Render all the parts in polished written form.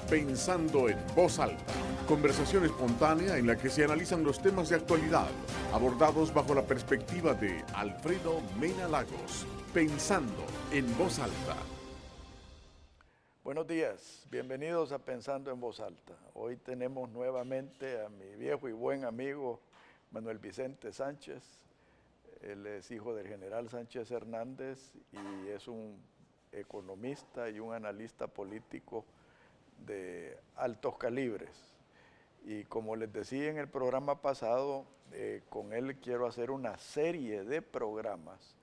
Pensando en Voz Alta, conversación espontánea en la que se analizan los temas de actualidad, abordados bajo la perspectiva de Alfredo Mena Lagos. Pensando en Voz Alta. Buenos días, bienvenidos a Pensando en Voz Alta. Hoy tenemos nuevamente a mi viejo y buen amigo Manuel Vicente Sánchez. Él es hijo del general Sánchez Hernández y es un economista y un analista político de altos calibres. Y como les decía en el programa pasado, con él quiero hacer una serie de programas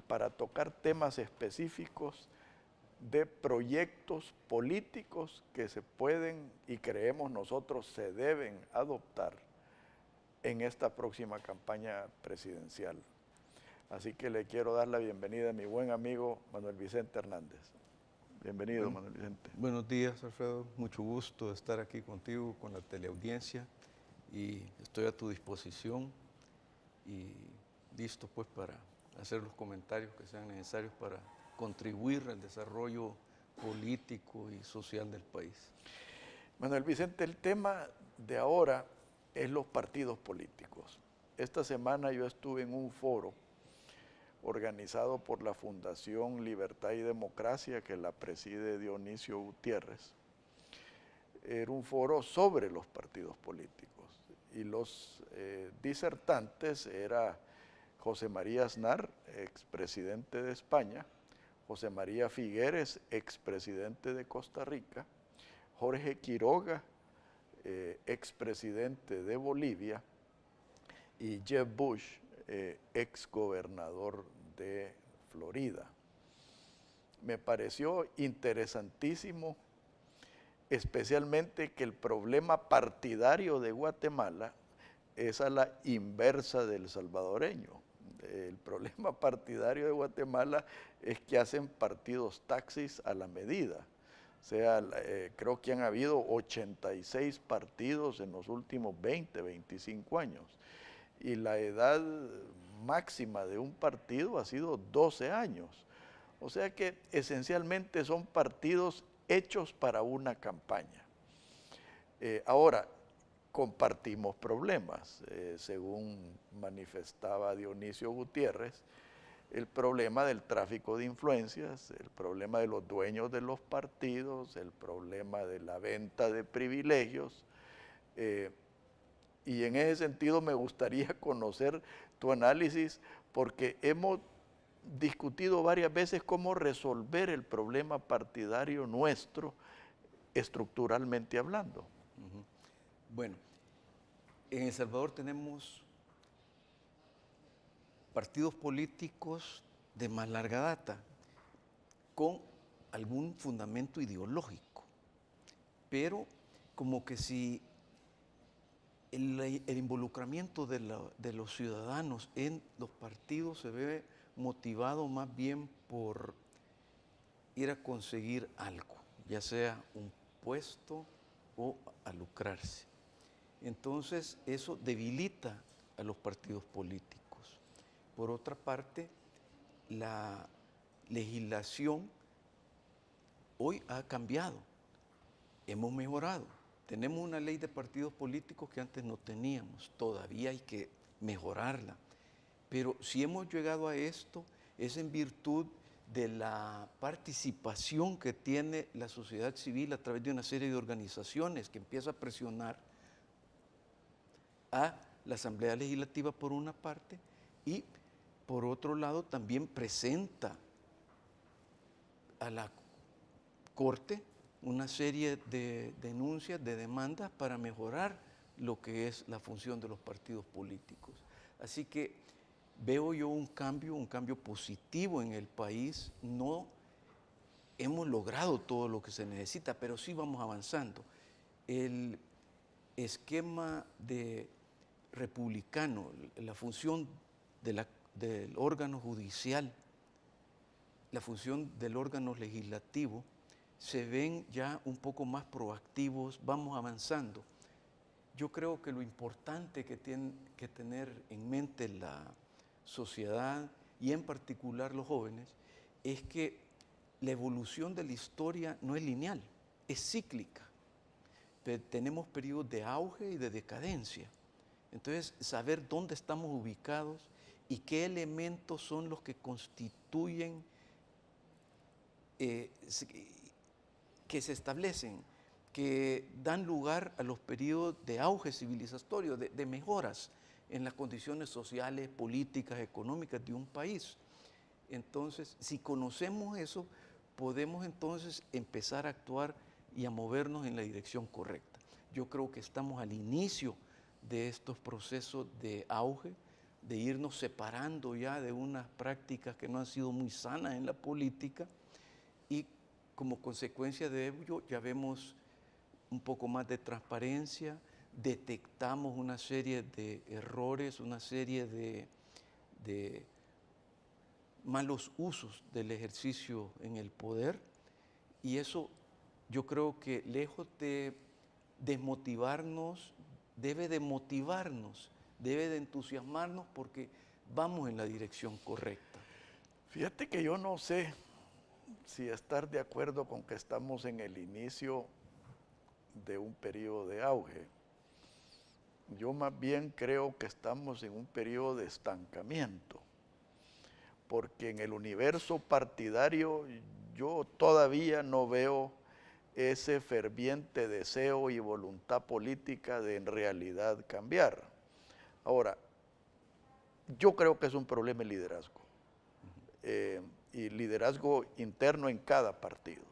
para tocar temas específicos de proyectos políticos que se pueden y creemos nosotros se deben adoptar en esta próxima campaña presidencial. Así que le quiero dar la bienvenida a mi buen amigo Manuel Vicente Hernández. Bienvenido, Manuel Vicente. Buenos días, Alfredo. Mucho gusto de estar aquí contigo, con la teleaudiencia, y estoy a tu disposición y listo pues para hacer los comentarios que sean necesarios para contribuir al desarrollo político y social del país. Manuel Vicente, el tema de ahora es los partidos políticos. Esta semana yo estuve en un foro organizado por la Fundación Libertad y Democracia, que la preside Dionisio Gutiérrez. Era un foro sobre los partidos políticos y los disertantes era José María Aznar, expresidente de España, José María Figueres, expresidente de Costa Rica, Jorge Quiroga, expresidente de Bolivia, y Jeb Bush, exgobernador de Florida. Me pareció interesantísimo, especialmente que el problema partidario de Guatemala es a la inversa del salvadoreño. El problema partidario de Guatemala es que hacen partidos taxis a la medida. O sea, creo que han habido 86 partidos en los últimos 20, 25 años. Y la edad máxima de un partido ha sido 12 años. O sea que esencialmente son partidos hechos para una campaña. Ahora, compartimos problemas, según manifestaba Dionisio Gutiérrez, el problema del tráfico de influencias, el problema de los dueños de los partidos, el problema de la venta de privilegios, y en ese sentido me gustaría conocer tu análisis porque hemos discutido varias veces cómo resolver el problema partidario nuestro estructuralmente hablando. Bueno, en El Salvador tenemos partidos políticos de más larga data, con algún fundamento ideológico, pero como que si el involucramiento de los ciudadanos en los partidos se ve motivado más bien por ir a conseguir algo, ya sea un puesto o a lucrarse. Entonces eso debilita a los partidos políticos. Por otra parte, la legislación hoy ha cambiado, hemos mejorado. Tenemos una ley de partidos políticos que antes no teníamos, todavía hay que mejorarla. Pero si hemos llegado a esto es en virtud de la participación que tiene la sociedad civil a través de una serie de organizaciones que empieza a presionar a la Asamblea Legislativa por una parte y por otro lado también presenta a la Corte una serie de denuncias, de demandas para mejorar lo que es la función de los partidos políticos. Así que veo yo un cambio positivo en el país. No hemos logrado todo lo que se necesita, pero sí vamos avanzando. El esquema republicano, la función del órgano judicial, la función del órgano legislativo, se ven ya un poco más proactivos, vamos avanzando. Yo creo que lo importante que tiene que tener en mente la sociedad y en particular los jóvenes es que la evolución de la historia no es lineal, es cíclica. Tenemos periodos de auge y de decadencia. Entonces, saber dónde estamos ubicados y qué elementos son los que constituyen, que se establecen, que dan lugar a los periodos de auge civilizatorio, de mejoras en las condiciones sociales, políticas, económicas de un país. Entonces, si conocemos eso, podemos entonces empezar a actuar y a movernos en la dirección correcta. Yo creo que estamos al inicio de estos procesos de auge, de irnos separando ya de unas prácticas que no han sido muy sanas en la política, y como consecuencia de ello ya vemos un poco más de transparencia, detectamos una serie de errores, una serie de malos usos del ejercicio en el poder, y eso yo creo que lejos de desmotivarnos, debe de motivarnos, debe de entusiasmarnos, porque vamos en la dirección correcta. Fíjate que yo no sé si estar de acuerdo con que estamos en el inicio de un periodo de auge. Yo más bien creo que estamos en un periodo de estancamiento, porque en el universo partidario yo todavía no veo ese ferviente deseo y voluntad política de en realidad cambiar. Ahora, yo creo que es un problema el liderazgo, y liderazgo interno en cada partido.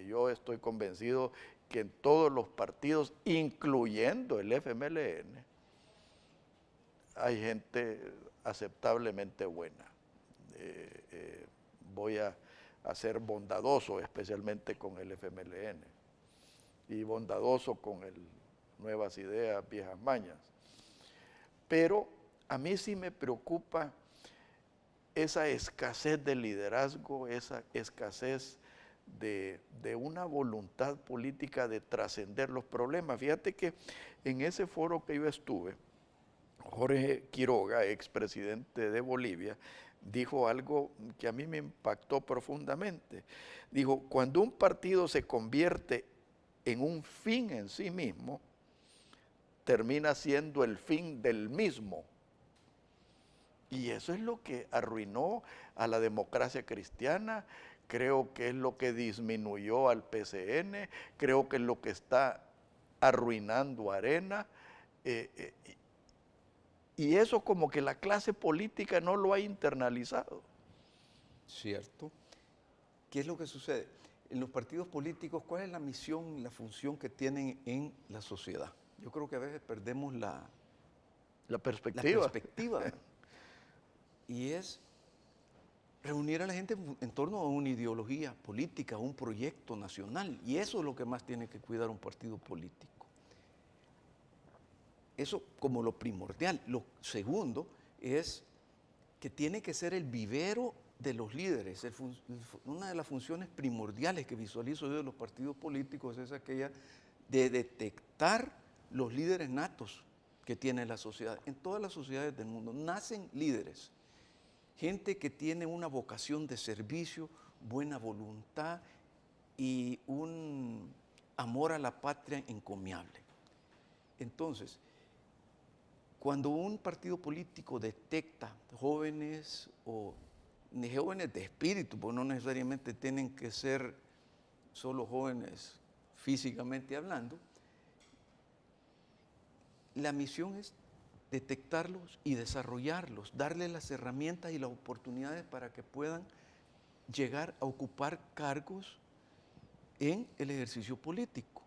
Yo estoy convencido que en todos los partidos, incluyendo el FMLN, hay gente aceptablemente buena. Voy a ser bondadoso, especialmente con el FMLN, y bondadoso con el Nuevas Ideas, Viejas Mañas. Pero a mí sí me preocupa esa escasez de liderazgo, esa escasez de una voluntad política de trascender los problemas. Fíjate que en ese foro que yo estuve, Jorge Quiroga, expresidente de Bolivia, dijo algo que a mí me impactó profundamente. Dijo, cuando un partido se convierte en un fin en sí mismo, termina siendo el fin del mismo. Y eso es lo que arruinó a la democracia cristiana, creo que es lo que disminuyó al PCN, creo que es lo que está arruinando a Arena, y eso como que la clase política no lo ha internalizado. ¿Cierto? ¿Qué es lo que sucede? En los partidos políticos, ¿cuál es la misión, la función que tienen en la sociedad? Yo creo que a veces perdemos la perspectiva. Y es reunir a la gente en torno a una ideología política, un proyecto nacional. Y eso es lo que más tiene que cuidar un partido político. Eso como lo primordial. Lo segundo es que tiene que ser el vivero de los líderes. Una de las funciones primordiales que visualizo yo de los partidos políticos es aquella de detectar los líderes natos que tiene la sociedad. En todas las sociedades del mundo nacen líderes, gente que tiene una vocación de servicio, buena voluntad y un amor a la patria encomiable. Entonces, cuando un partido político detecta jóvenes o jóvenes de espíritu, porque no necesariamente tienen que ser solo jóvenes físicamente hablando, la misión es detectarlos y desarrollarlos, darles las herramientas y las oportunidades para que puedan llegar a ocupar cargos en el ejercicio político.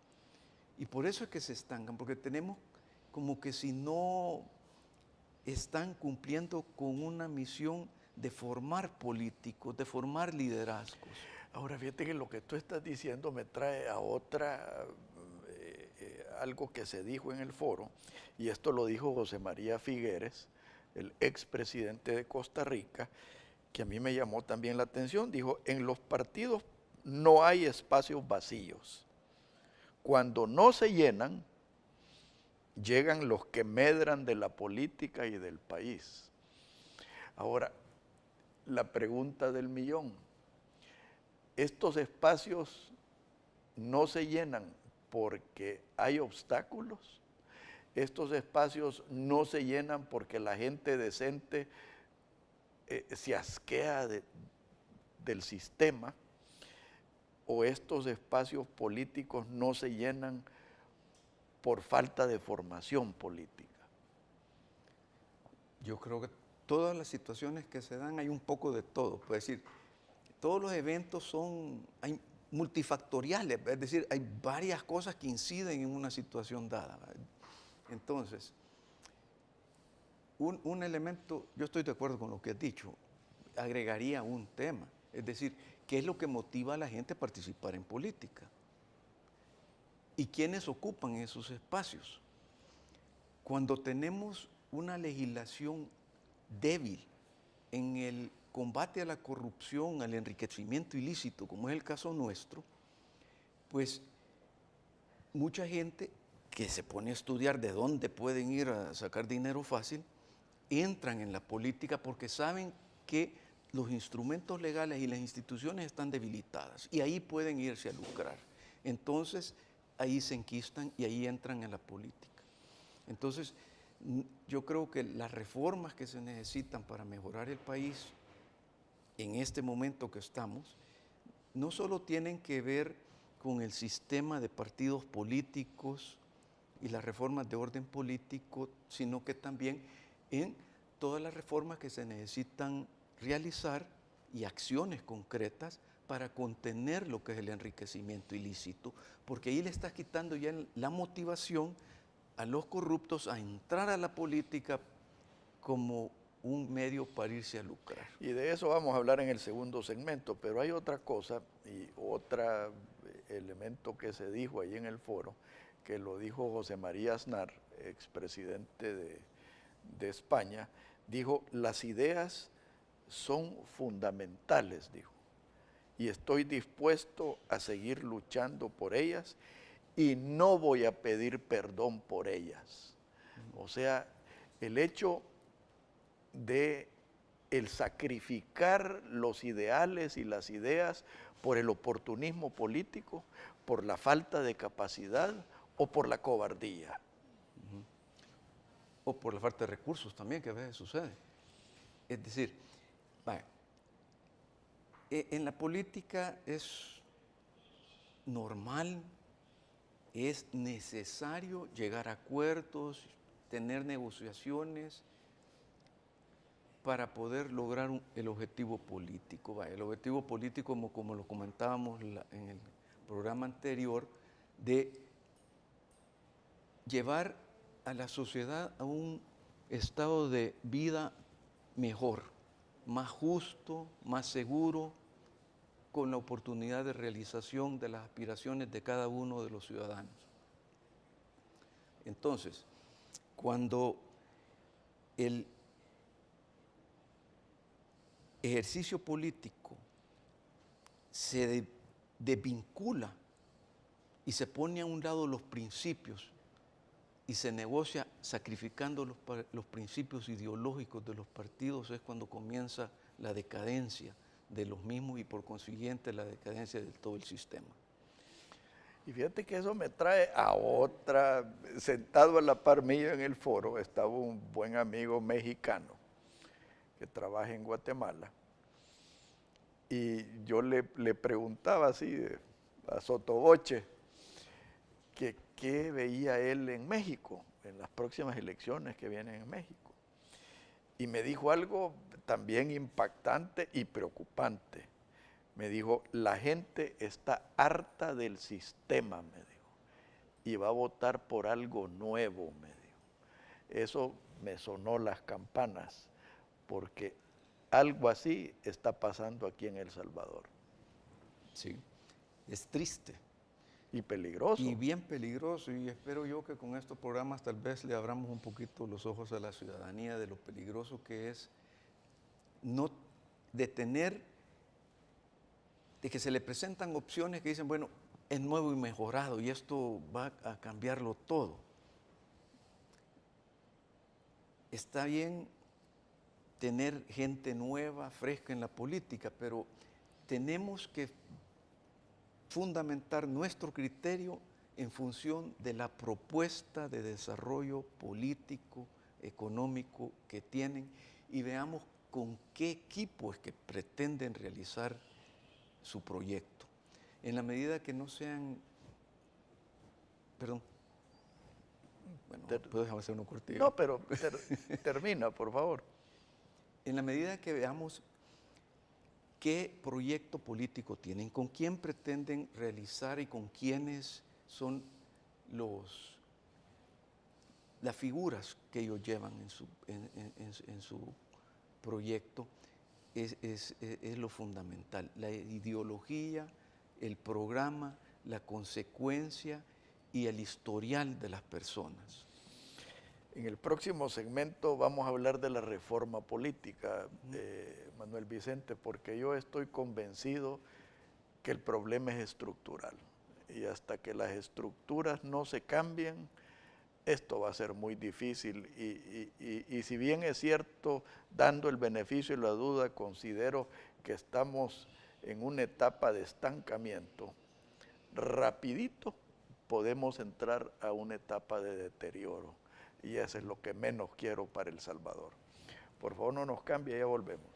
Y por eso es que se estancan, porque tenemos como que si no están cumpliendo con una misión de formar políticos, de formar liderazgos. Ahora, fíjate que lo que tú estás diciendo me trae a otra, algo que se dijo en el foro, y esto lo dijo José María Figueres, el expresidente de Costa Rica, que a mí me llamó también la atención. Dijo, en los partidos no hay espacios vacíos. Cuando no se llenan, llegan los que medran de la política y del país. Ahora, la pregunta del millón, estos espacios no se llenan porque hay obstáculos, estos espacios no se llenan porque la gente decente se asquea del sistema, o estos espacios políticos no se llenan por falta de formación política. Yo creo que todas las situaciones que se dan hay un poco de todo. Puede decir, todos los eventos hay multifactoriales, es decir, hay varias cosas que inciden en una situación dada. Entonces, un elemento, yo estoy de acuerdo con lo que has dicho, agregaría un tema, es decir, ¿qué es lo que motiva a la gente a participar en política? ¿Y quiénes ocupan esos espacios? Cuando tenemos una legislación débil en el combate a la corrupción, al enriquecimiento ilícito, como es el caso nuestro, pues mucha gente que se pone a estudiar de dónde pueden ir a sacar dinero fácil, entran en la política porque saben que los instrumentos legales y las instituciones están debilitadas y ahí pueden irse a lucrar. Entonces, ahí se enquistan y ahí entran en la política. Entonces, yo creo que las reformas que se necesitan para mejorar el país en este momento que estamos, no solo tienen que ver con el sistema de partidos políticos y las reformas de orden político, sino que también en todas las reformas que se necesitan realizar y acciones concretas para contener lo que es el enriquecimiento ilícito, porque ahí le estás quitando ya la motivación a los corruptos a entrar a la política como un medio para irse a lucrar. Y de eso vamos a hablar en el segundo segmento, pero hay otra cosa y otro elemento que se dijo ahí en el foro, que lo dijo José María Aznar, expresidente de España, dijo, las ideas son fundamentales, dijo, y estoy dispuesto a seguir luchando por ellas y no voy a pedir perdón por ellas. O sea, el hecho de el sacrificar los ideales y las ideas por el oportunismo político, por la falta de capacidad o por la cobardía. O por la falta de recursos también, que a veces sucede. Es decir, en la política es normal, es necesario llegar a acuerdos, tener negociaciones para poder lograr el objetivo político. El objetivo político, como lo comentábamos en el programa anterior, de llevar a la sociedad a un estado de vida mejor, más justo, más seguro, con la oportunidad de realización de las aspiraciones de cada uno de los ciudadanos. Entonces, cuando el ejercicio político se desvincula y se pone a un lado los principios y se negocia sacrificando los principios ideológicos de los partidos, es cuando comienza la decadencia de los mismos y por consiguiente la decadencia de todo el sistema. Y fíjate que eso me trae a otra, sentado a la par mía en el foro, estaba un buen amigo mexicano que trabaja en Guatemala, y yo le preguntaba así, a sotoboche, que qué veía él en México, en las próximas elecciones que vienen en México. Y me dijo algo también impactante y preocupante. Me dijo, la gente está harta del sistema, me dijo, y va a votar por algo nuevo, me dijo. Eso me sonó las campanas, porque algo así está pasando aquí en El Salvador. Sí, es triste. Y peligroso. Y bien peligroso, y espero yo que con estos programas tal vez le abramos un poquito los ojos a la ciudadanía de lo peligroso que es no detener, de que se le presentan opciones que dicen, bueno, es nuevo y mejorado y esto va a cambiarlo todo. Está bien tener gente nueva, fresca en la política, pero tenemos que fundamentar nuestro criterio en función de la propuesta de desarrollo político, económico que tienen y veamos con qué equipo es que pretenden realizar su proyecto. En la medida que no sean... Perdón. Bueno, ¿puedo hacer una cortilla? No, pero termina, por favor. En la medida que veamos qué proyecto político tienen, con quién pretenden realizar y con quiénes son las figuras que ellos llevan en su proyecto, es lo fundamental. La ideología, el programa, la consecuencia y el historial de las personas. En el próximo segmento vamos a hablar de la reforma política, Manuel Vicente, porque yo estoy convencido que el problema es estructural. Y hasta que las estructuras no se cambien, esto va a ser muy difícil. Y si bien es cierto, dando el beneficio de la duda, considero que estamos en una etapa de estancamiento, rapidito podemos entrar a una etapa de deterioro. Y eso es lo que menos quiero para El Salvador. Por favor, no nos cambie, ya volvemos.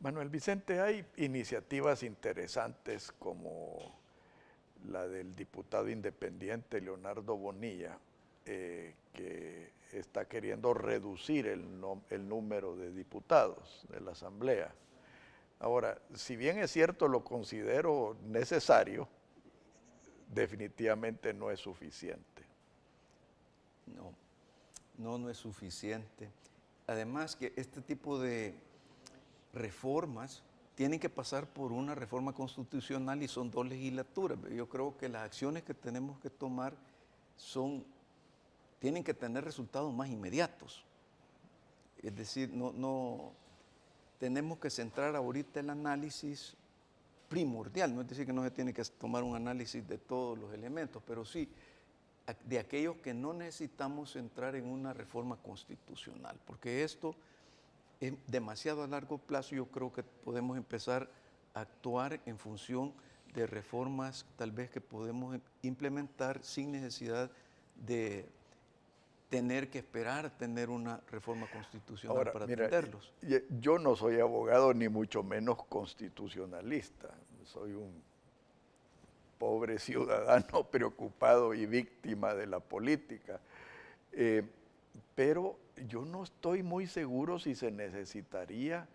Manuel Vicente, hay iniciativas interesantes como la del diputado independiente Leonardo Bonilla, que está queriendo reducir el número de diputados de la Asamblea. Ahora, si bien es cierto, lo considero necesario, definitivamente no es suficiente. No es suficiente. Además que este tipo de reformas tienen que pasar por una reforma constitucional y son 2 legislaturas. Yo creo que las acciones que tenemos que tomar tienen que tener resultados más inmediatos. Es decir, no tenemos que centrar ahorita el análisis primordial, no es decir que no se tiene que tomar un análisis de todos los elementos, pero sí de aquellos que no necesitamos entrar en una reforma constitucional, porque esto es demasiado a largo plazo. Yo creo que podemos empezar a actuar en función de reformas tal vez que podemos implementar sin necesidad de tener que esperar a tener una reforma constitucional. Ahora, para atenderlos. Yo no soy abogado ni mucho menos constitucionalista. Soy un pobre ciudadano preocupado y víctima de la política. Pero yo no estoy muy seguro si se necesitaría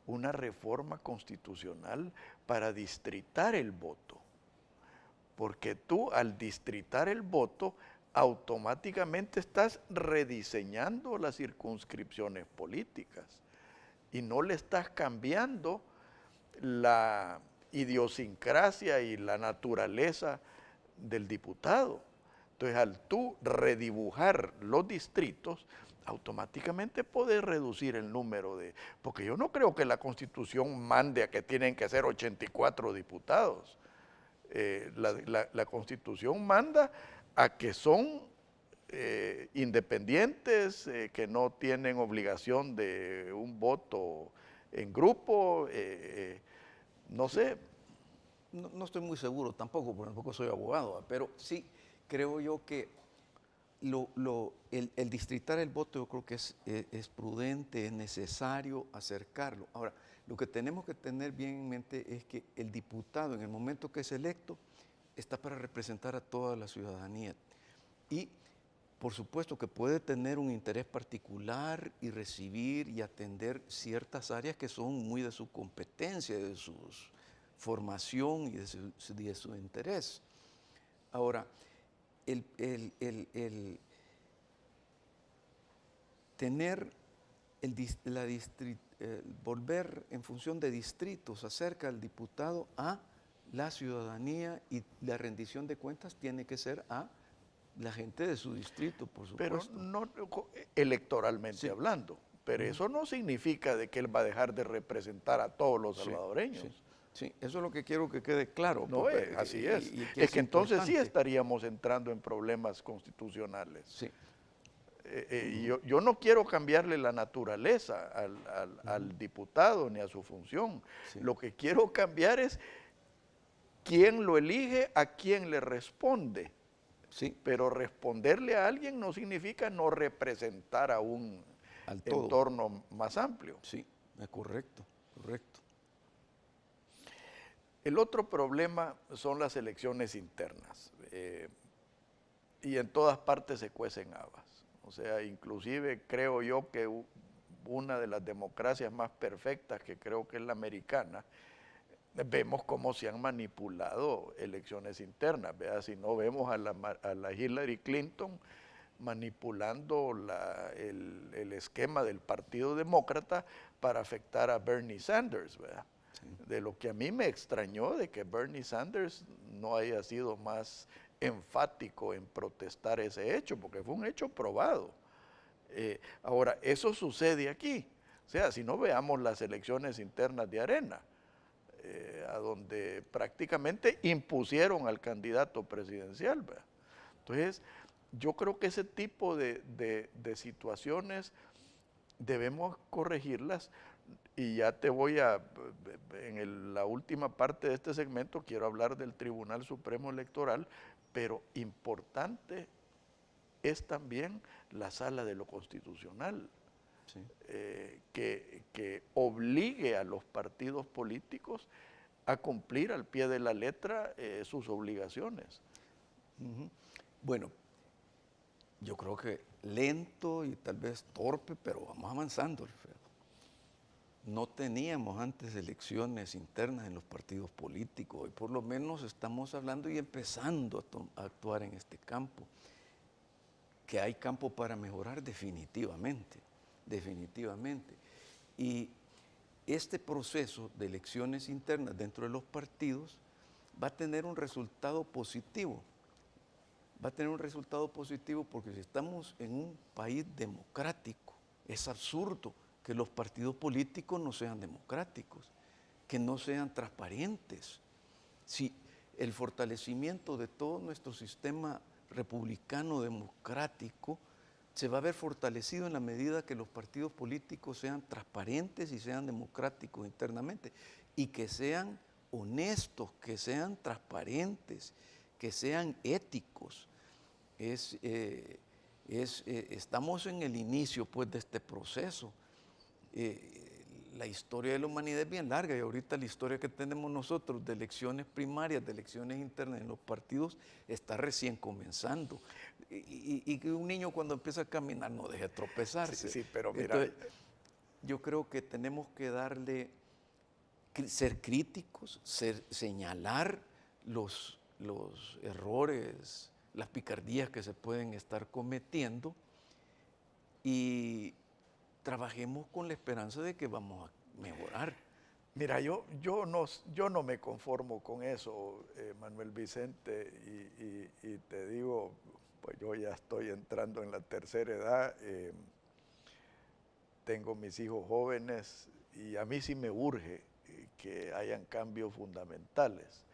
una reforma constitucional para distritar el voto. Porque tú, al distritar el voto, automáticamente estás rediseñando las circunscripciones políticas y no le estás cambiando la idiosincrasia y la naturaleza del diputado. Entonces, al tú redibujar los distritos, automáticamente puedes reducir el número de... Porque yo no creo que la Constitución mande a que tienen que ser 84 diputados. La Constitución manda a que son independientes, que no tienen obligación de un voto en grupo, no sé. No estoy muy seguro tampoco, porque tampoco soy abogado, pero sí creo yo que el distritar el voto yo creo que es prudente, es necesario acercarlo. Ahora, lo que tenemos que tener bien en mente es que el diputado en el momento que es electo está para representar a toda la ciudadanía y por supuesto que puede tener un interés particular y recibir y atender ciertas áreas que son muy de su competencia, de su formación y de su interés. Ahora, volver en función de distritos acerca del diputado a la ciudadanía y la rendición de cuentas tiene que ser a la gente de su distrito, por supuesto. Pero no electoralmente hablando. pero eso no significa de que él va a dejar de representar a todos los salvadoreños. Sí, sí, eso es lo que quiero que quede claro. No, así es. Y es que entonces sí importante. estaríamos entrando en problemas constitucionales. Sí. Yo no quiero cambiarle la naturaleza al diputado ni a su función. Sí. Lo que quiero cambiar es quién lo elige, a quién le responde. Sí. Pero responderle a alguien no significa no representar a un entorno más amplio. Sí, es correcto, correcto. El otro problema son las elecciones internas. Y en todas partes se cuecen habas. O sea, inclusive creo yo que una de las democracias más perfectas, que creo que es la americana, vemos cómo se han manipulado elecciones internas. ¿Verdad? Si no vemos a la Hillary Clinton manipulando el esquema del Partido Demócrata para afectar a Bernie Sanders, ¿verdad? Sí. De lo que a mí me extrañó de que Bernie Sanders no haya sido más enfático en protestar ese hecho, porque fue un hecho probado. Ahora, eso sucede aquí. O sea, si no veamos las elecciones internas de Arena, a donde prácticamente impusieron al candidato presidencial, ¿verdad? Entonces, yo creo que ese tipo de situaciones debemos corregirlas, y ya te voy en la última parte de este segmento quiero hablar del Tribunal Supremo Electoral, pero importante es también la Sala de lo Constitucional, sí. Que obligue a los partidos políticos a cumplir al pie de la letra sus obligaciones. Bueno, yo creo que lento y tal vez torpe, pero vamos avanzando, Alfredo. No teníamos antes elecciones internas en los partidos políticos. Hoy por lo menos estamos hablando y empezando a actuar en este campo. Que hay campo para mejorar definitivamente, definitivamente. Y este proceso de elecciones internas dentro de los partidos va a tener un resultado positivo. Va a tener un resultado positivo porque si estamos en un país democrático, es absurdo que los partidos políticos no sean democráticos, que no sean transparentes. Si el fortalecimiento de todo nuestro sistema republicano democrático se va a ver fortalecido en la medida que los partidos políticos sean transparentes y sean democráticos internamente, y que sean honestos, que sean transparentes, que sean éticos. Estamos en el inicio, pues, de este proceso. La historia de la humanidad es bien larga, y ahorita la historia que tenemos nosotros de elecciones primarias, de elecciones internas en los partidos, está recién comenzando. Y que un niño cuando empieza a caminar no deje de tropezarse. Sí, pero mira. Entonces, yo creo que tenemos que ser críticos, señalar los errores, las picardías que se pueden estar cometiendo, y trabajemos con la esperanza de que vamos a mejorar. Mira, yo no me conformo con eso, Manuel Vicente, y te digo, pues yo ya estoy entrando en la tercera edad, tengo mis hijos jóvenes, y a mí sí me urge que hayan cambios fundamentales.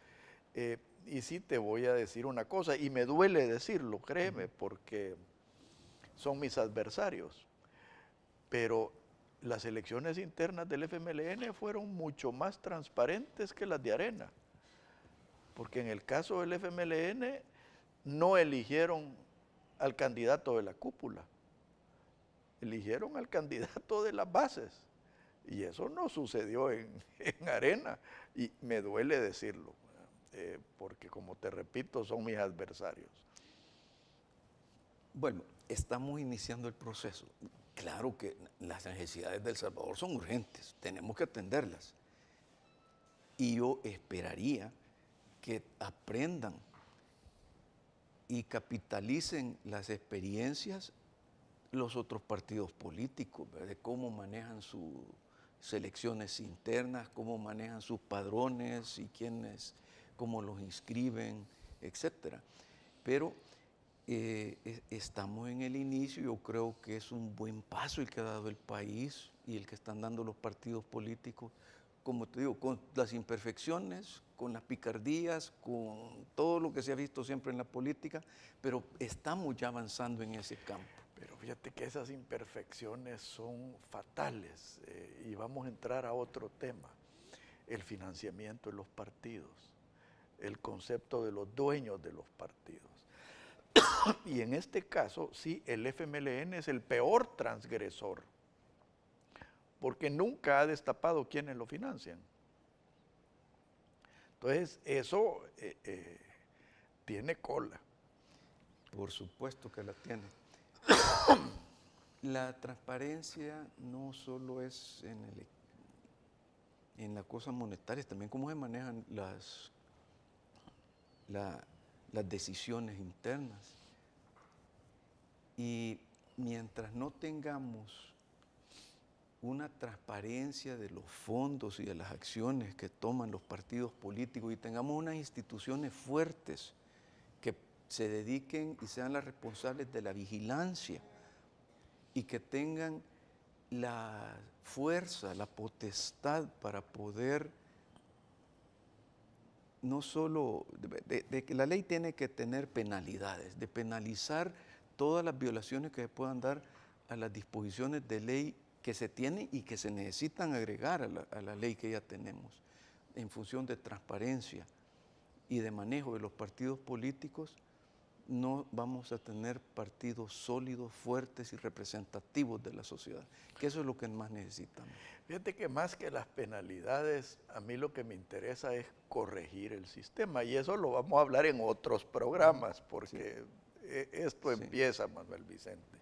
Y sí te voy a decir una cosa, y me duele decirlo, créeme, porque son mis adversarios. Pero las elecciones internas del FMLN fueron mucho más transparentes que las de Arena. Porque en el caso del FMLN no eligieron al candidato de la cúpula, eligieron al candidato de las bases. Y eso no sucedió en Arena. Y me duele decirlo, porque como te repito, son mis adversarios. Bueno, estamos iniciando el proceso. Claro que las necesidades de El Salvador son urgentes, tenemos que atenderlas. Y yo esperaría que aprendan y capitalicen las experiencias los otros partidos políticos, ¿verdad? De cómo manejan sus elecciones internas, cómo manejan sus padrones y cómo los inscriben, etc. Pero estamos en el inicio. Yo creo que es un buen paso el que ha dado el país y el que están dando los partidos políticos, como te digo, con las imperfecciones, con las picardías, con todo lo que se ha visto siempre en la política, pero estamos ya avanzando en ese campo. Pero fíjate que esas imperfecciones son fatales y vamos a entrar a otro tema, el financiamiento de los partidos, el concepto de los dueños de los partidos. Y en este caso, sí, el FMLN es el peor transgresor, porque nunca ha destapado quiénes lo financian. Entonces, eso tiene cola. Por supuesto que la tiene. La transparencia no solo es en la cosa monetaria, también cómo se manejan las decisiones internas. Y mientras no tengamos una transparencia de los fondos y de las acciones que toman los partidos políticos y tengamos unas instituciones fuertes que se dediquen y sean las responsables de la vigilancia y que tengan la fuerza, la potestad para poder no solo, de que la ley tiene que tener penalidades, de penalizar todas las violaciones que se puedan dar a las disposiciones de ley que se tienen y que se necesitan agregar a la ley que ya tenemos, en función de transparencia y de manejo de los partidos políticos. No vamos a tener partidos sólidos, fuertes y representativos de la sociedad, que eso es lo que más necesitamos. Fíjate que más que las penalidades, a mí lo que me interesa es corregir el sistema, y eso lo vamos a hablar en otros programas, porque esto empieza, Manuel Vicente.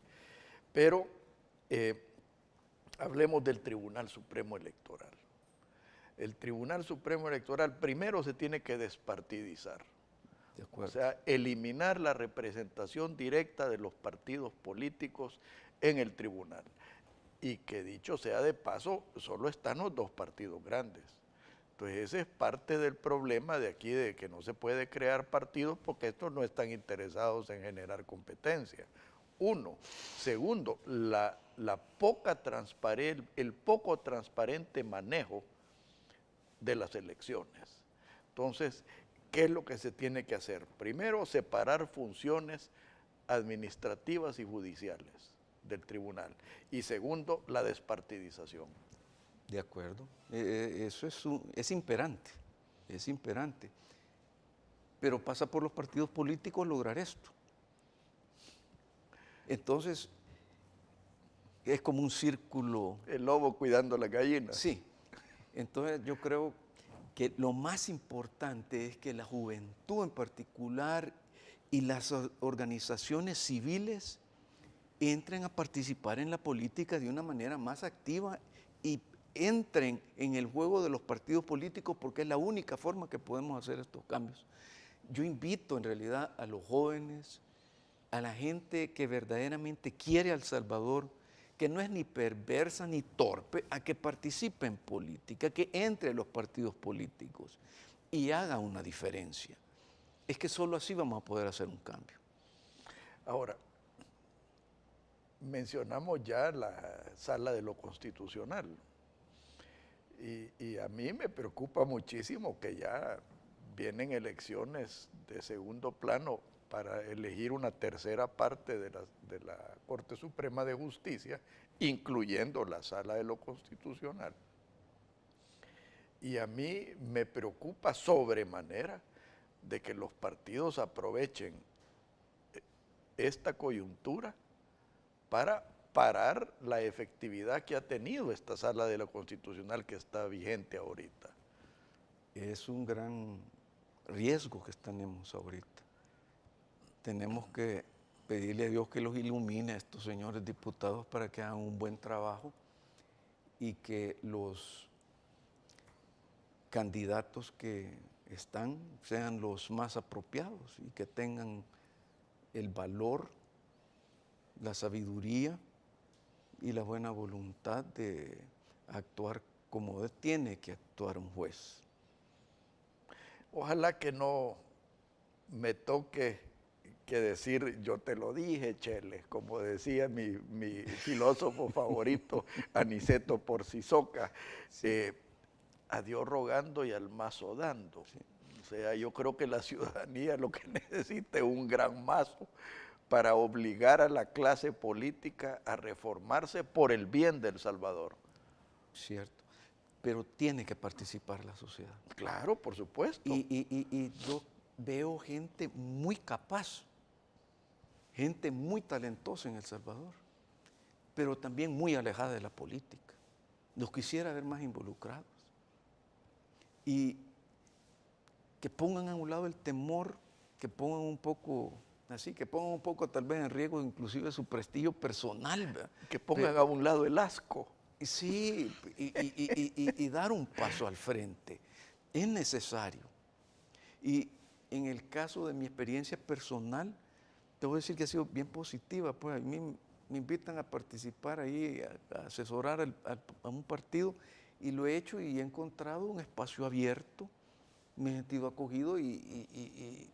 Pero hablemos del Tribunal Supremo Electoral. El Tribunal Supremo Electoral primero se tiene que despartidizar. O sea, eliminar la representación directa de los partidos políticos en el tribunal. Y que dicho sea de paso, solo están los dos partidos grandes. Entonces ese es parte del problema de aquí, de que no se puede crear partidos porque estos no están interesados en generar competencia. Uno. Segundo, el poco transparente manejo de las elecciones. Entonces, ¿qué es lo que se tiene que hacer? Primero, separar funciones administrativas y judiciales del tribunal. Y segundo, la despartidización. De acuerdo. Eso es imperante, es imperante. Pero pasa por los partidos políticos lograr esto. Entonces, es como un círculo. El lobo cuidando la gallina. Sí. Entonces, yo creo que lo más importante es que la juventud en particular y las organizaciones civiles entren a participar en la política de una manera más activa y entren en el juego de los partidos políticos, porque es la única forma que podemos hacer estos cambios. Yo invito en realidad a los jóvenes, a la gente que verdaderamente quiere a El Salvador, que no es ni perversa ni torpe, a que participe en política, que entre a los partidos políticos y haga una diferencia. Es que solo así vamos a poder hacer un cambio. Ahora, mencionamos ya la sala de lo constitucional y a mí me preocupa muchísimo que ya vienen elecciones de segundo plano para elegir una tercera parte de la Corte Suprema de Justicia, incluyendo la sala de lo constitucional. Y a mí me preocupa sobremanera de que los partidos aprovechen esta coyuntura para parar la efectividad que ha tenido esta sala de lo constitucional que está vigente ahorita. Es un gran riesgo que tenemos ahorita. Tenemos que pedirle a Dios que los ilumine a estos señores diputados para que hagan un buen trabajo y que los candidatos que están sean los más apropiados y que tengan el valor, la sabiduría y la buena voluntad de actuar como tiene que actuar un juez. Ojalá que no me toque que decir yo te lo dije, Chele, como decía mi filósofo favorito, Aniceto Porcisoca, a Dios rogando y al mazo dando. Sí. O sea, yo creo que la ciudadanía lo que necesita es un gran mazo para obligar a la clase política a reformarse por el bien del Salvador. Cierto, pero tiene que participar la sociedad. Claro, por supuesto. Y yo veo gente muy capaz, gente muy talentosa en El Salvador, pero también muy alejada de la política. Los quisiera ver más involucrados. Y que pongan a un lado el temor, que pongan un poco, así, que pongan un poco tal vez en riesgo inclusive su prestigio personal, ¿verdad? Que pongan a un lado el asco. Sí, y dar un paso al frente. Es necesario. Y en el caso de mi experiencia personal, te voy a decir que ha sido bien positiva. Pues a mí me invitan a participar ahí, a asesorar a un partido, y lo he hecho y he encontrado un espacio abierto, me he sentido acogido y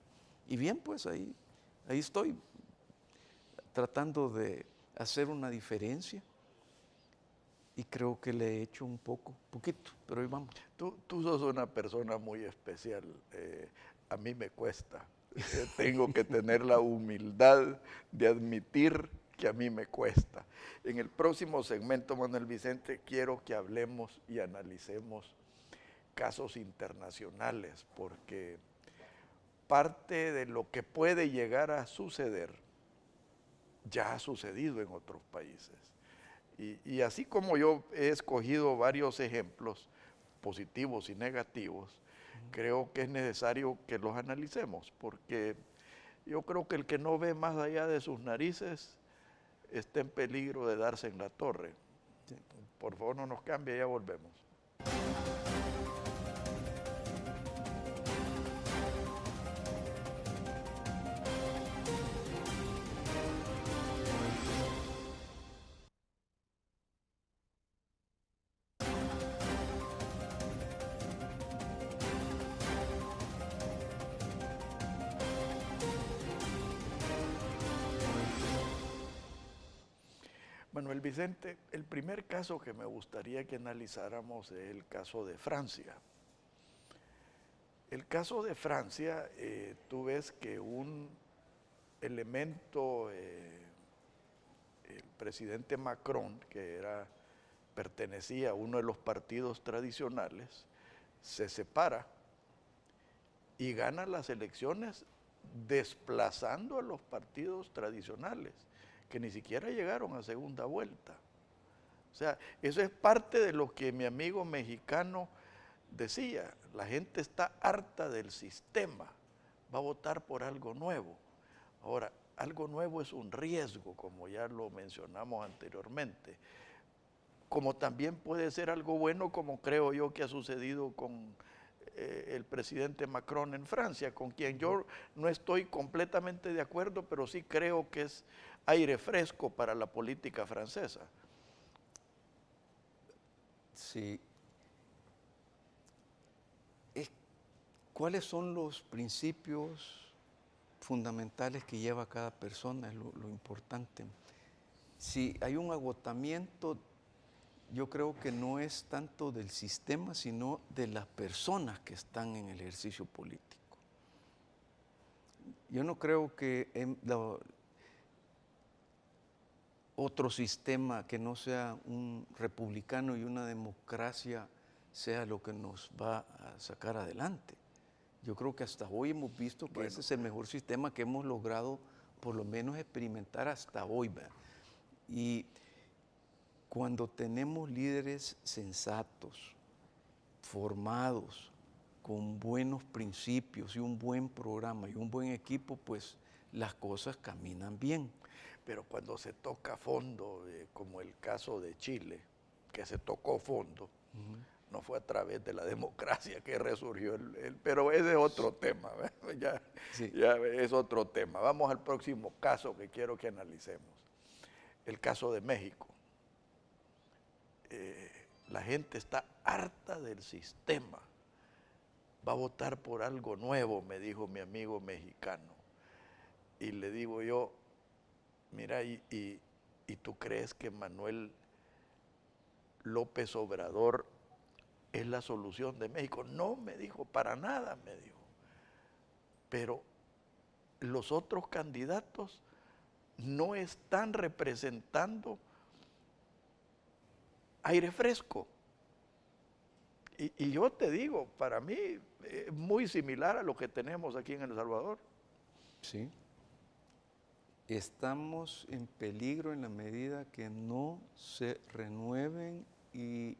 bien, pues ahí estoy tratando de hacer una diferencia. Y creo que le he hecho un poquito, pero ahí vamos. Tú sos una persona muy especial. A mí me cuesta. Tengo que tener la humildad de admitir que a mí me cuesta. En el próximo segmento, Manuel Vicente, quiero que hablemos y analicemos casos internacionales, porque parte de lo que puede llegar a suceder ya ha sucedido en otros países. Y así como yo he escogido varios ejemplos positivos y negativos, creo que es necesario que los analicemos, porque yo creo que el que no ve más allá de sus narices está en peligro de darse en la torre. Sí. Por favor, no nos cambie, ya volvemos. Manuel Vicente, el primer caso que me gustaría que analizáramos es el caso de Francia. El caso de Francia, tú ves que un elemento, el presidente Macron, que pertenecía a uno de los partidos tradicionales, se separa y gana las elecciones desplazando a los partidos tradicionales, que ni siquiera llegaron a segunda vuelta. O sea, eso es parte de lo que mi amigo mexicano decía. La gente está harta del sistema, va a votar por algo nuevo. Ahora, algo nuevo es un riesgo, como ya lo mencionamos anteriormente. Como también puede ser algo bueno, como creo yo que ha sucedido con el presidente Macron en Francia, con quien yo no estoy completamente de acuerdo, pero sí creo que es aire fresco para la política francesa. Sí. ¿Cuáles son los principios fundamentales que lleva cada persona? Es lo importante. Si hay un agotamiento, yo creo que no es tanto del sistema, sino de las personas que están en el ejercicio político. Yo no creo que otro sistema que no sea un republicano y una democracia sea lo que nos va a sacar adelante. Yo creo que hasta hoy hemos visto que ese es el mejor sistema que hemos logrado por lo menos experimentar hasta hoy, ¿verdad? Y cuando tenemos líderes sensatos, formados, con buenos principios y un buen programa y un buen equipo, pues las cosas caminan bien. Pero cuando se toca fondo, como el caso de Chile, que se tocó fondo, no fue a través de la democracia que resurgió pero ese es otro tema, ya es otro tema. Vamos al próximo caso que quiero que analicemos, el caso de México. La gente está harta del sistema, va a votar por algo nuevo, me dijo mi amigo mexicano. y le digo yo, mira, ¿y tú crees que Manuel López Obrador es la solución de México? No, me dijo, para nada, me dijo. Pero los otros candidatos no están representando aire fresco. Y yo te digo, para mí es muy similar a lo que tenemos aquí en El Salvador. Sí. Estamos en peligro en la medida que no se renueven y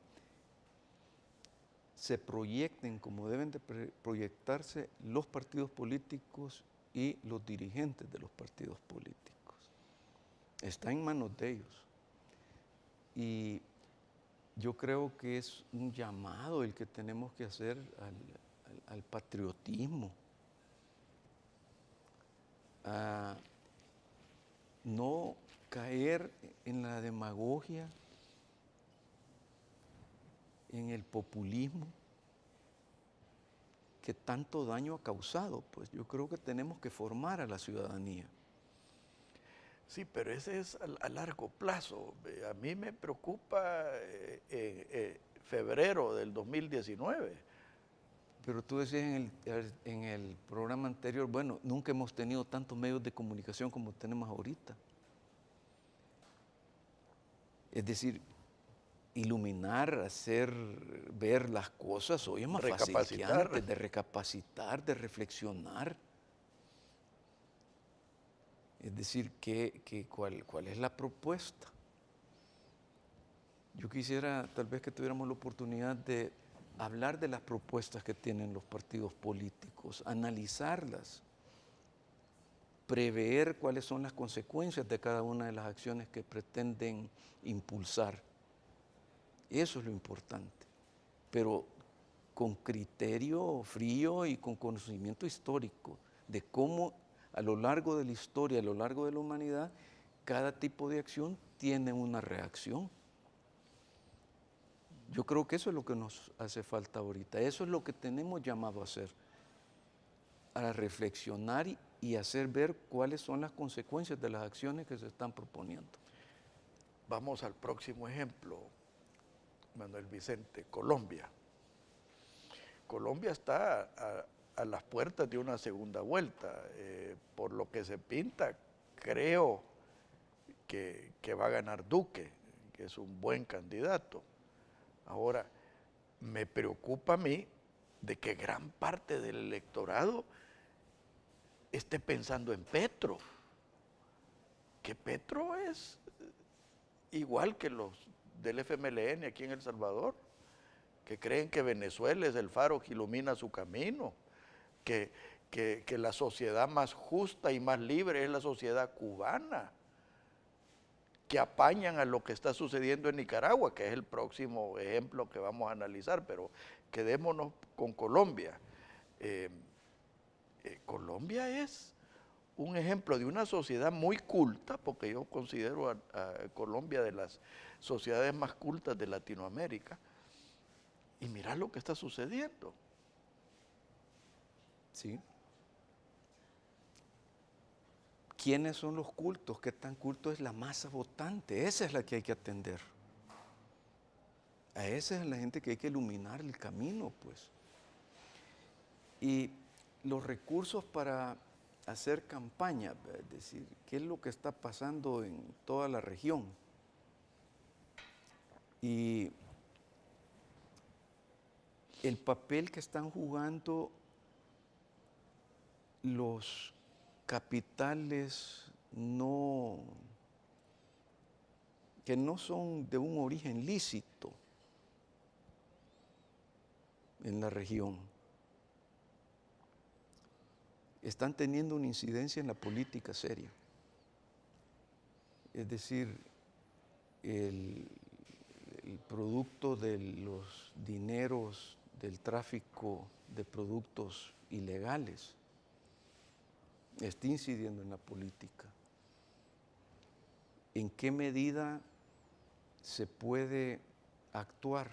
se proyecten como deben de proyectarse los partidos políticos y los dirigentes de los partidos políticos. Está en manos de ellos. Y yo creo que es un llamado el que tenemos que hacer al patriotismo, a no caer en la demagogia, en el populismo que tanto daño ha causado. Pues yo creo que tenemos que formar a la ciudadanía. Sí, pero ese es a largo plazo. A mí me preocupa febrero del 2019. Pero tú decías en el programa anterior, bueno, nunca hemos tenido tantos medios de comunicación como tenemos ahorita. Es decir, iluminar, hacer ver las cosas hoy es más fácil que antes, de recapacitar, de reflexionar. Es decir, ¿cuál es la propuesta? Yo quisiera tal vez que tuviéramos la oportunidad de hablar de las propuestas que tienen los partidos políticos, analizarlas, prever cuáles son las consecuencias de cada una de las acciones que pretenden impulsar. Eso es lo importante, pero con criterio frío y con conocimiento histórico de cómo a lo largo de la historia, a lo largo de la humanidad, cada tipo de acción tiene una reacción. Yo creo que eso es lo que nos hace falta ahorita, eso es lo que tenemos llamado a hacer, a reflexionar y hacer ver cuáles son las consecuencias de las acciones que se están proponiendo. Vamos al próximo ejemplo, Manuel Vicente, Colombia. Colombia está a las puertas de una segunda vuelta. Por lo que se pinta, creo que va a ganar Duque, que es un buen candidato. Ahora, me preocupa a mí de que gran parte del electorado esté pensando en Petro, que Petro es igual que los del FMLN aquí en El Salvador, que creen que Venezuela es el faro que ilumina su camino, que la sociedad más justa y más libre es la sociedad cubana, que apañan a lo que está sucediendo en Nicaragua, que es el próximo ejemplo que vamos a analizar, pero quedémonos con Colombia. Colombia es un ejemplo de una sociedad muy culta, porque yo considero a Colombia de las sociedades más cultas de Latinoamérica, y mirá lo que está sucediendo. Sí. ¿Quiénes son los cultos? ¿Qué tan culto es la masa votante? Esa es la que hay que atender. A esa es la gente que hay que iluminar el camino, pues. Y los recursos para hacer campaña, es decir, qué es lo que está pasando en toda la región. Y el papel que están jugando los capitales que no son de un origen lícito en la región, están teniendo una incidencia en la política seria. Es decir, el producto de los dineros del tráfico de productos ilegales está incidiendo en la política. ¿En qué medida se puede actuar?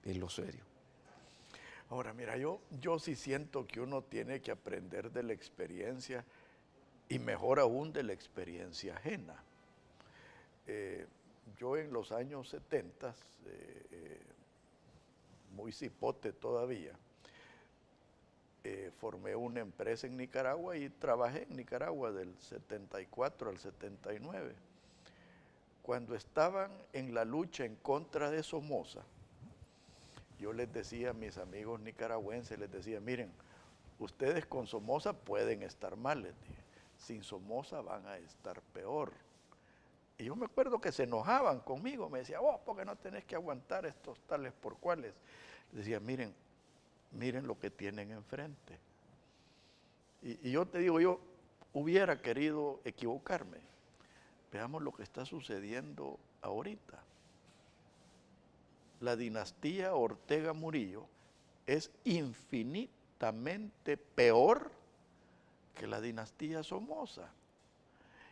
Es lo serio. Ahora, mira, yo sí siento que uno tiene que aprender de la experiencia y mejor aún de la experiencia ajena. Yo en los años 70, muy cipote todavía, formé una empresa en Nicaragua y trabajé en Nicaragua del 74 al 79. Cuando estaban en la lucha en contra de Somoza, yo les decía a mis amigos nicaragüenses, les decía, miren, ustedes con Somoza pueden estar mal, les dije, sin Somoza van a estar peor. Y yo me acuerdo que se enojaban conmigo, me decían, vos, ¿por qué no tenés que aguantar estos tales por cuales? Les decía, miren lo que tienen enfrente. Y yo te digo, yo hubiera querido equivocarme. Veamos lo que está sucediendo ahorita. La dinastía Ortega Murillo es infinitamente peor que la dinastía Somoza.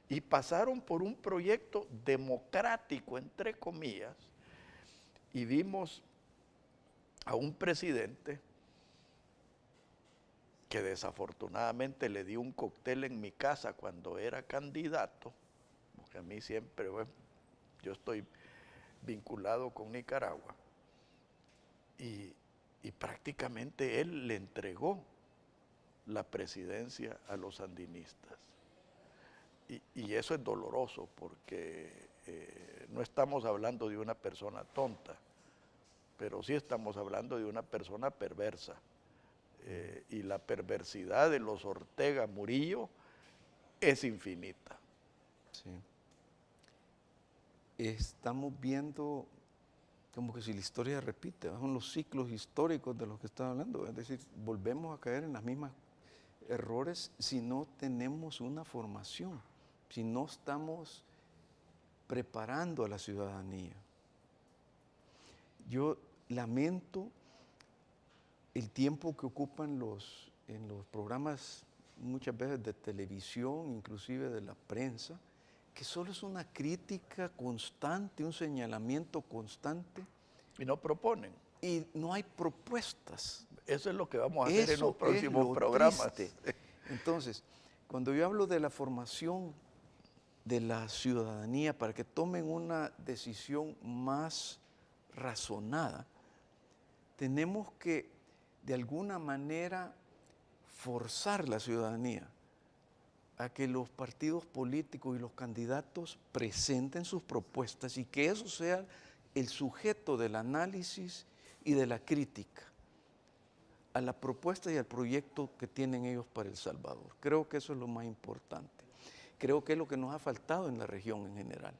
Y pasaron por un proyecto democrático, entre comillas, y vimos a un presidente que desafortunadamente le di un cóctel en mi casa cuando era candidato, porque a mí siempre, bueno, yo estoy vinculado con Nicaragua, y prácticamente él le entregó la presidencia a los sandinistas. Y eso es doloroso porque no estamos hablando de una persona tonta, pero sí estamos hablando de una persona perversa. Y la perversidad de los Ortega Murillo es infinita. Sí. Estamos viendo como que si la historia se repite, son los ciclos históricos de los que están hablando, es decir, volvemos a caer en los mismos errores si no tenemos una formación, si no estamos preparando a la ciudadanía. Yo lamento el tiempo que ocupan en los programas muchas veces de televisión, inclusive de la prensa, que solo es una crítica constante, un señalamiento constante. Y no proponen. Y no hay propuestas. Eso es lo que vamos a hacer en los próximos programas. Triste. Entonces, cuando yo hablo de la formación de la ciudadanía para que tomen una decisión más razonada, tenemos que de alguna manera forzar la ciudadanía a que los partidos políticos y los candidatos presenten sus propuestas y que eso sea el sujeto del análisis y de la crítica a la propuesta y al proyecto que tienen ellos para El Salvador. Creo que eso es lo más importante. Creo que es lo que nos ha faltado en la región en general.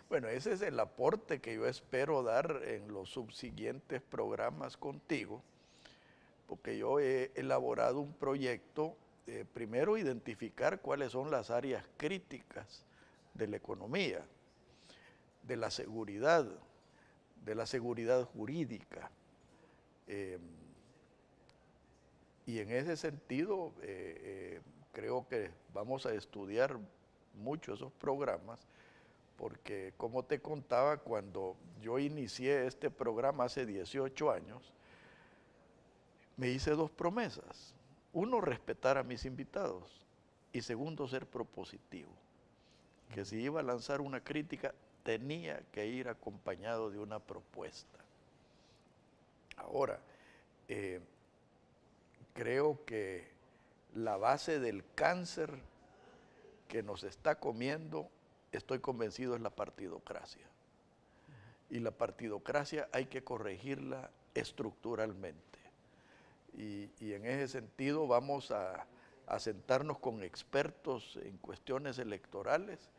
Bueno, ese es el aporte que yo espero dar en los subsiguientes programas contigo, porque yo he elaborado un proyecto, primero identificar cuáles son las áreas críticas de la economía, de la seguridad jurídica. Y en ese sentido, creo que vamos a estudiar mucho esos programas, porque como te contaba, cuando yo inicié este programa hace 18 años, me hice dos promesas. Uno, respetar a mis invitados, y segundo, ser propositivo. Que si iba a lanzar una crítica, tenía que ir acompañado de una propuesta. Ahora, creo que la base del cáncer que nos está comiendo, estoy convencido, es la partidocracia. Y la partidocracia hay que corregirla estructuralmente. Y en ese sentido vamos a sentarnos con expertos en cuestiones electorales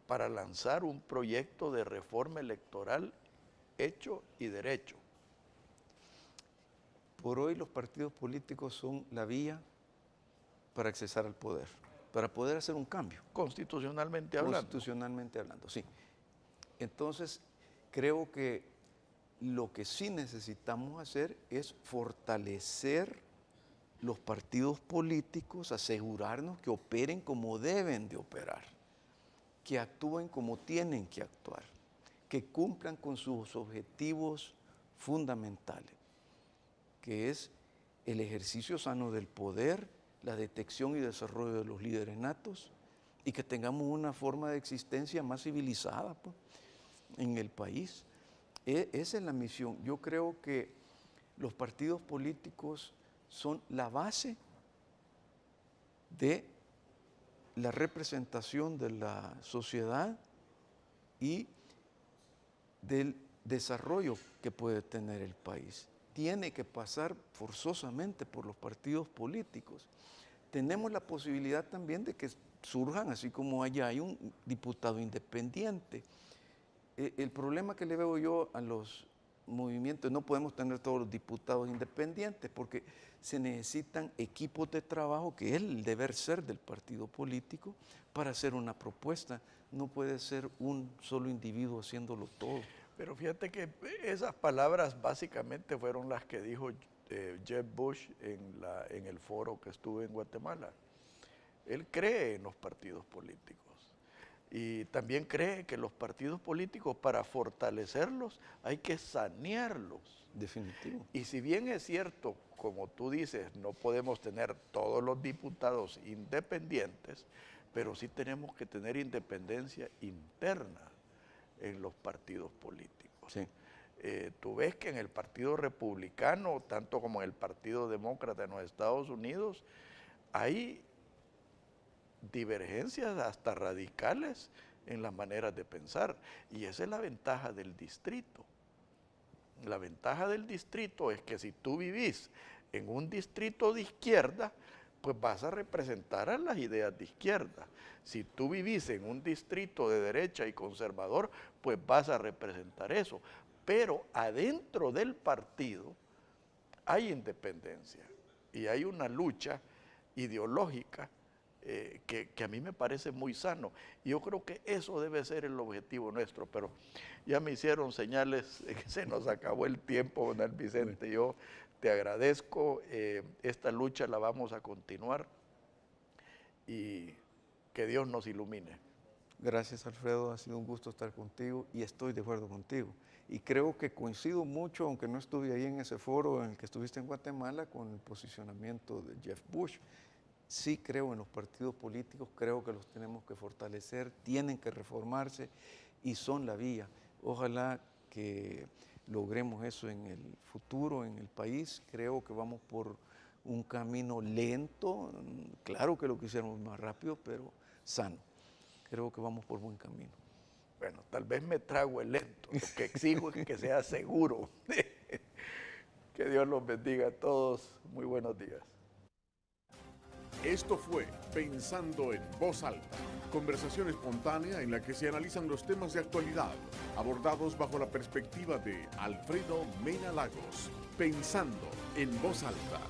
para lanzar un proyecto de reforma electoral hecho y derecho. Por hoy los partidos políticos son la vía para accesar al poder, para poder hacer un cambio. Constitucionalmente hablando. Constitucionalmente hablando, sí. Entonces, creo que lo que sí necesitamos hacer es fortalecer los partidos políticos, asegurarnos que operen como deben de operar, que actúen como tienen que actuar, que cumplan con sus objetivos fundamentales. que es el ejercicio sano del poder, la detección y desarrollo de los líderes natos, y que tengamos una forma de existencia más civilizada, pues, en el país. Esa es la misión. Yo creo que los partidos políticos son la base de la representación de la sociedad y del desarrollo que puede tener el país. Tiene que pasar forzosamente por los partidos políticos. Tenemos la posibilidad también de que surjan, así como allá hay un diputado independiente. El problema que le veo yo a los movimientos, no podemos tener todos los diputados independientes porque se necesitan equipos de trabajo, que es el deber ser del partido político, para hacer una propuesta. No puede ser un solo individuo haciéndolo todo. Pero fíjate que esas palabras básicamente fueron las que dijo Jeb Bush en el foro que estuve en Guatemala. Él cree en los partidos políticos y también cree que los partidos políticos, para fortalecerlos, hay que sanearlos. Definitivo. Y si bien es cierto, como tú dices, no podemos tener todos los diputados independientes, pero sí tenemos que tener independencia interna en los partidos políticos. Sí. Tú ves que en el Partido Republicano, tanto como en el Partido Demócrata en los Estados Unidos, hay divergencias hasta radicales en las maneras de pensar. Y esa es la ventaja del distrito. La ventaja del distrito es que si tú vivís en un distrito de izquierda, pues vas a representar a las ideas de izquierda. Si tú vivís en un distrito de derecha y conservador, pues vas a representar eso. Pero adentro del partido hay independencia y hay una lucha ideológica que a mí me parece muy sano. Y yo creo que eso debe ser el objetivo nuestro, pero ya me hicieron señales de que se nos acabó el tiempo, don Vicente. Yo te agradezco, esta lucha la vamos a continuar y que Dios nos ilumine. Gracias, Alfredo, ha sido un gusto estar contigo y estoy de acuerdo contigo. Y creo que coincido mucho, aunque no estuve ahí en ese foro en el que estuviste en Guatemala, con el posicionamiento de Jeb Bush. Sí creo en los partidos políticos, creo que los tenemos que fortalecer, tienen que reformarse y son la vía. Ojalá que logremos eso en el futuro, en el país. Creo que vamos por un camino lento, claro que lo quisiéramos más rápido, pero sano. Creo que vamos por buen camino. Bueno, tal vez me trago el lento, lo que exijo es que sea seguro. Que Dios los bendiga a todos, muy buenos días. Esto fue Pensando en Voz Alta, conversación espontánea en la que se analizan los temas de actualidad, abordados bajo la perspectiva de Alfredo Mena Lagos. Pensando en Voz Alta.